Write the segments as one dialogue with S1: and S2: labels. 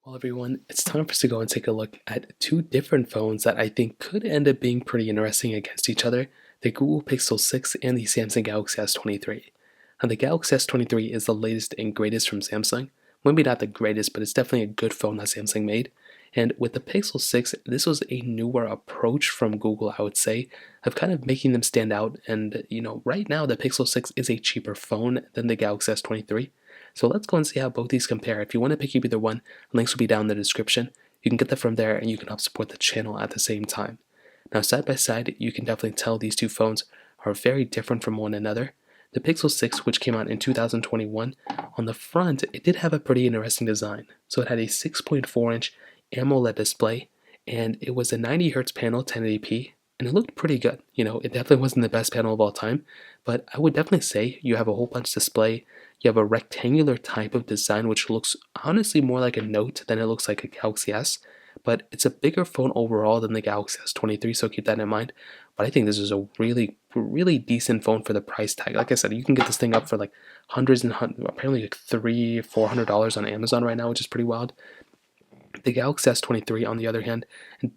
S1: Well, everyone, it's time for us to go and take a look at two different phones that I think could end up being pretty interesting against each other, the Google Pixel 6 and the Samsung Galaxy S23. Now, the Galaxy S23 is the latest and greatest from Samsung. Maybe not the greatest, but it's definitely a good phone that Samsung made. And with the Pixel 6, this was a newer approach from Google, I would say, of kind of making them stand out. And, right now the Pixel 6 is a cheaper phone than the Galaxy S23. So let's go and see how both these compare. If you want to pick either one, links will be down in the description. You can get them from there and you can help support the channel at the same time. Now, side by side, you can definitely tell these two phones are very different from one another. The Pixel 6, which came out in 2021, on the front, it did have a pretty interesting design. So it had a 6.4-inch AMOLED display, and it was a 90Hz panel, 1080p, and it looked pretty good. It definitely wasn't the best panel of all time, but I would definitely say you have a whole bunch display. You have a rectangular type of design, which looks honestly more like a Note than it looks like a Galaxy S, but it's a bigger phone overall than the Galaxy S23, so keep that in mind. But I think this is a really, really decent phone for the price tag. Like I said, you can get this thing up for like hundreds and hundreds, apparently like $300-400 on Amazon right now, which is pretty wild. The Galaxy S23, on the other hand,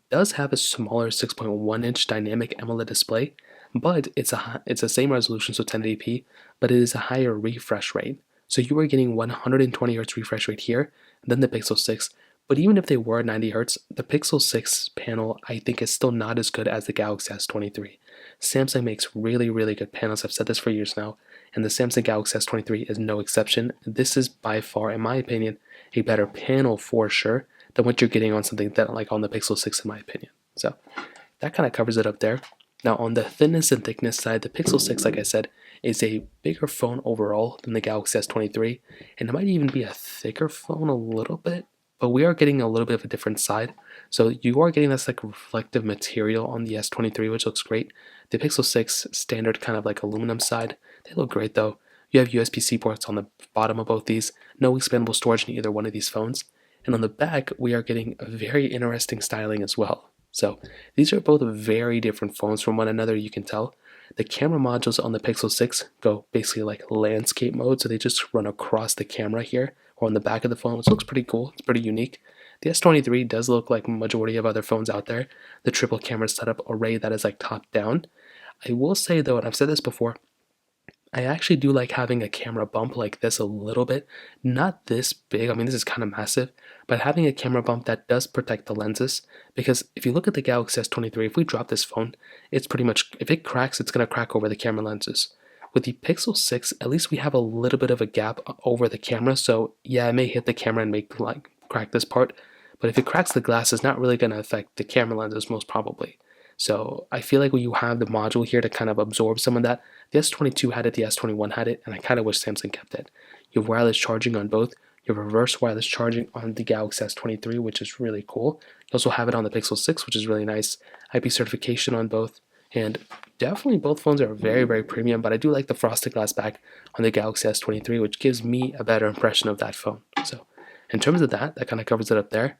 S1: does have a smaller 6.1-inch dynamic AMOLED display, but it's the same resolution, so 1080p, but it is a higher refresh rate. So you are getting 120 Hz refresh rate here than the Pixel 6. But even if they were 90 Hz, the Pixel 6 panel I think is still not as good as the Galaxy S23. Samsung makes really, really good panels. I've said this for years now, and the Samsung Galaxy S23 is no exception. This is by far, in my opinion, a better panel for sure than what you're getting on something that like on the Pixel 6, in my opinion. So that kind of covers it up there. Now, on the thinness and thickness side, the Pixel 6, like I said, is a bigger phone overall than the Galaxy S23, and it might even be a thicker phone a little bit, but we are getting a little bit of a different side. So you are getting this like reflective material on the S23, which looks great. The Pixel 6 standard kind of like aluminum side, they look great though. You have USB-C ports on the bottom of both these, no expandable storage in either one of these phones. And on the back, we are getting a very interesting styling as well. So these are both very different phones from one another, you can tell. The camera modules on the Pixel 6 go basically like landscape mode, so they just run across the camera here or on the back of the phone, which looks pretty cool. It's pretty unique. The S23 does look like majority of other phones out there, the triple camera setup array that is like top down. I will say though, and I've said this before, I actually do like having a camera bump like this a little bit. Not this big, I mean this is kind of massive, but having a camera bump that does protect the lenses, because if you look at the Galaxy S23, if we drop this phone, it's pretty much, if it cracks, it's going to crack over the camera lenses. With the Pixel 6, at least we have a little bit of a gap over the camera, so yeah, it may hit the camera and make like crack this part, but if it cracks the glass, it's not really going to affect the camera lenses most probably. So I feel like when you have the module here to kind of absorb some of that, the S22 had it, the S21 had it, and I kind of wish Samsung kept it. You have wireless charging on both. You have reverse wireless charging on the Galaxy S23, which is really cool. You also have it on the Pixel 6, which is really nice. IP certification on both. And definitely both phones are very, very premium, but I do like the frosted glass back on the Galaxy S23, which gives me a better impression of that phone. So in terms of that, that kind of covers it up there.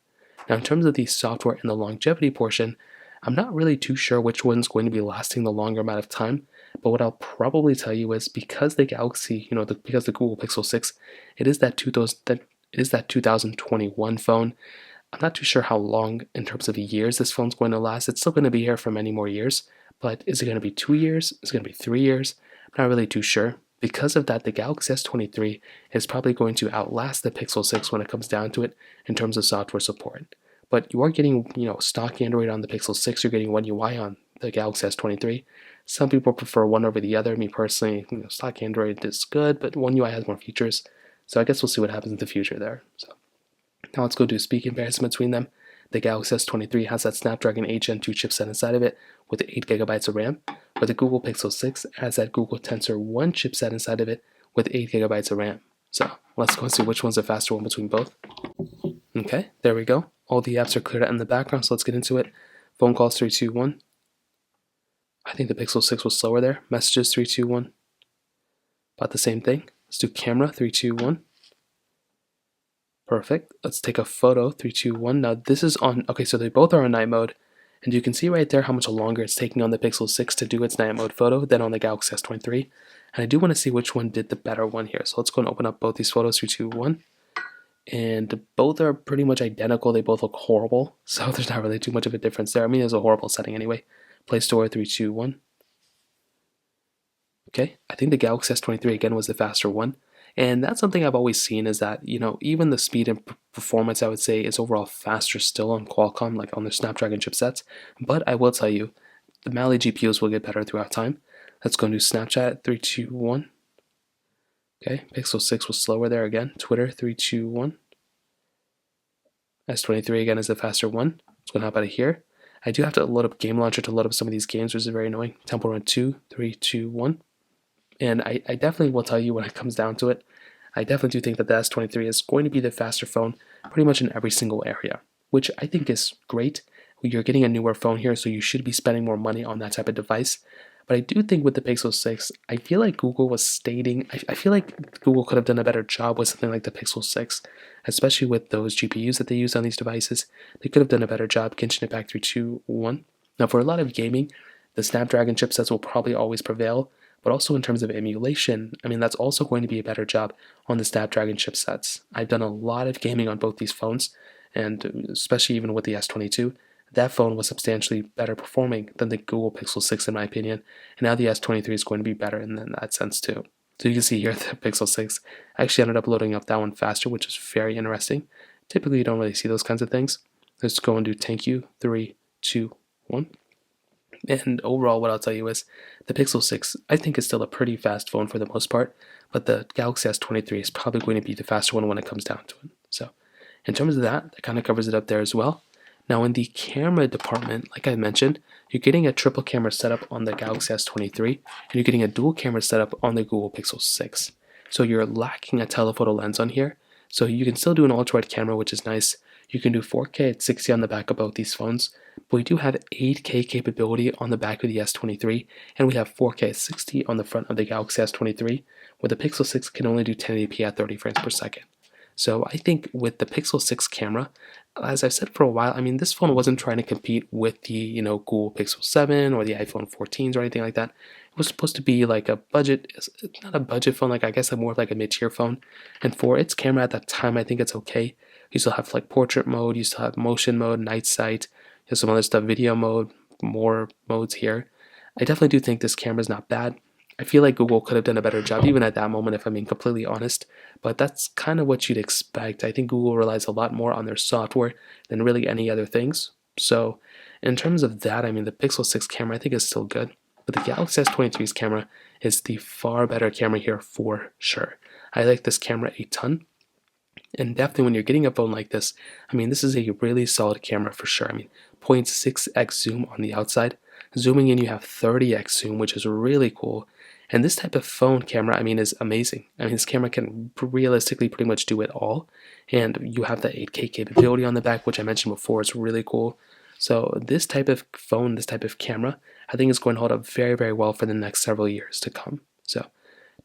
S1: Now in terms of the software and the longevity portion, I'm not really too sure which one's going to be lasting the longer amount of time, but what I'll probably tell you is because the Galaxy, because the Google Pixel 6, it is that 2021 phone. I'm not too sure how long in terms of years this phone's going to last. It's still going to be here for many more years, but is it going to be 2 years? Is it going to be 3 years? I'm not really too sure. Because of that, the Galaxy S23 is probably going to outlast the Pixel 6 when it comes down to it in terms of software support. But you are getting, stock Android on the Pixel 6. You're getting One UI on the Galaxy S23. Some people prefer one over the other. Me personally, stock Android is good, but One UI has more features. So I guess we'll see what happens in the future there. So now let's go do a speed comparison between them. The Galaxy S23 has that Snapdragon 8 Gen 2 chipset inside of it with 8 GB of RAM, but the Google Pixel 6 has that Google Tensor 1 chipset inside of it with 8 GB of RAM. So let's go and see which one's the faster one between both. Okay, there we go. All the apps are cleared out in the background, so let's get into it. Phone calls 3, 2, 1. I think the Pixel 6 was slower there. Messages 3, 2, 1. About the same thing. Let's do camera 3, 2, 1. Perfect. Let's take a photo 3, 2, 1. Now this is on, okay, so they both are on night mode. And you can see right there how much longer it's taking on the Pixel 6 to do its night mode photo than on the Galaxy S23. And I do want to see which one did the better one here. So let's go and open up both these photos 3, 2, 1. and both are pretty much identical. They both look horrible, so there's not really too much of a difference there. I mean, it's a horrible setting anyway. Play Store 3, 2, 1. Okay, I think the Galaxy S23 again was the faster one. And that's something I've always seen is that, even the speed and performance, I would say, is overall faster still on Qualcomm, like on their Snapdragon chipsets. But I will tell you, the Mali GPUs will get better throughout time. Let's go into Snapchat 3, 2, 1. Okay, Pixel 6 was slower there again. Twitter 3, 2, 1. S23 again is the faster one. Let's go hop out of here. I do have to load up Game Launcher to load up some of these games, which is very annoying. Temple Run 2, 3, 2, 1. And I definitely will tell you when it comes down to it, I definitely do think that the S23 is going to be the faster phone pretty much in every single area, which I think is great. You're getting a newer phone here, so you should be spending more money on that type of device. But I do think with the Pixel 6, I feel like Google was stating, I feel like Google could have done a better job with something like the Pixel 6, especially with those GPUs that they use on these devices. They could have done a better job. Genshin Impact 3, 2, 1. Now, for a lot of gaming, the Snapdragon chipsets will probably always prevail, but also in terms of emulation, I mean, that's also going to be a better job on the Snapdragon chipsets. I've done a lot of gaming on both these phones, and especially even with the S22, that phone was substantially better performing than the Google Pixel 6 in my opinion, and now the S23 is going to be better in that sense too. So you can see here the Pixel 6, I actually ended up loading up that one faster, which is very interesting. Typically you don't really see those kinds of things. Let's go and do thank you, 3, 2, 1. And overall, what I'll tell you is the Pixel 6, I think, is still a pretty fast phone for the most part, but the Galaxy S23 is probably going to be the faster one when it comes down to it. So, in terms of that kind of covers it up there as well. Now, in the camera department, like I mentioned, you're getting a triple camera setup on the Galaxy S23, and you're getting a dual camera setup on the Google Pixel 6. So, you're lacking a telephoto lens on here. So, you can still do an ultra-wide camera, which is nice. You can do 4K at 60 on the back of both these phones, but we do have 8K capability on the back of the S23, and we have 4K at 60 on the front of the Galaxy S23, where the Pixel 6 can only do 1080p at 30 frames per second. So I think with the Pixel 6 camera, as I've said for a while, I mean, this phone wasn't trying to compete with the, Google Pixel 7 or the iPhone 14s or anything like that. It was supposed to be like a budget, not a budget phone, like I guess more like a mid-tier phone. And for its camera at that time, I think it's okay. You still have like portrait mode, you still have motion mode, night sight, you have some other stuff, video mode, more modes here. I definitely do think this camera is not bad. I feel like Google could have done a better job even at that moment, if I'm being completely honest, but that's kind of what you'd expect. I think Google relies a lot more on their software than really any other things. So in terms of that, I mean, the Pixel 6 camera I think is still good, but the Galaxy S23's camera is the far better camera here for sure. I like this camera a ton. And definitely when you're getting a phone like this, I mean, this is a really solid camera for sure. I mean, 0.6x zoom on the outside. Zooming in, you have 30x zoom, which is really cool. And this type of phone camera, I mean, is amazing. I mean, this camera can realistically pretty much do it all. And you have the 8K capability on the back, which I mentioned before. It's really cool. So this type of phone, this type of camera, I think is going to hold up very, very well for the next several years to come. So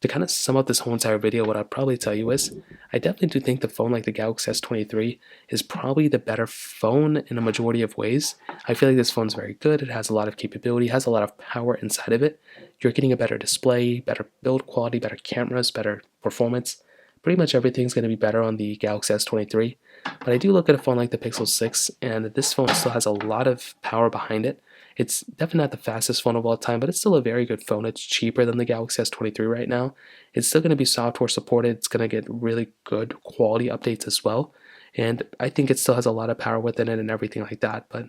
S1: to kind of sum up this whole entire video, what I'd probably tell you is I definitely do think the phone like the Galaxy S23 is probably the better phone in a majority of ways. I feel like this phone's very good. It has a lot of capability, has a lot of power inside of it. You're getting a better display, better build quality, better cameras, better performance. Pretty much everything's going to be better on the Galaxy S23. But I do look at a phone like the Pixel 6, and this phone still has a lot of power behind it. It's definitely not the fastest phone of all time, but it's still a very good phone. It's cheaper than the Galaxy S23 right now. It's still going to be software supported. It's going to get really good quality updates as well. And I think it still has a lot of power within it and everything like that. But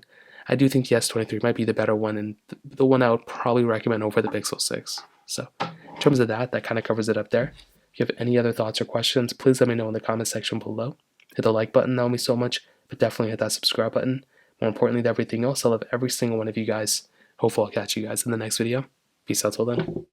S1: I do think the S23 might be the better one and the one I would probably recommend over the Pixel 6. So in terms of that kind of covers it up there. If you have any other thoughts or questions, please let me know in the comment section below. Hit the like button, that will mean so much, but definitely hit that subscribe button. More importantly than everything else, I love every single one of you guys. Hopefully I'll catch you guys in the next video. Peace out till then.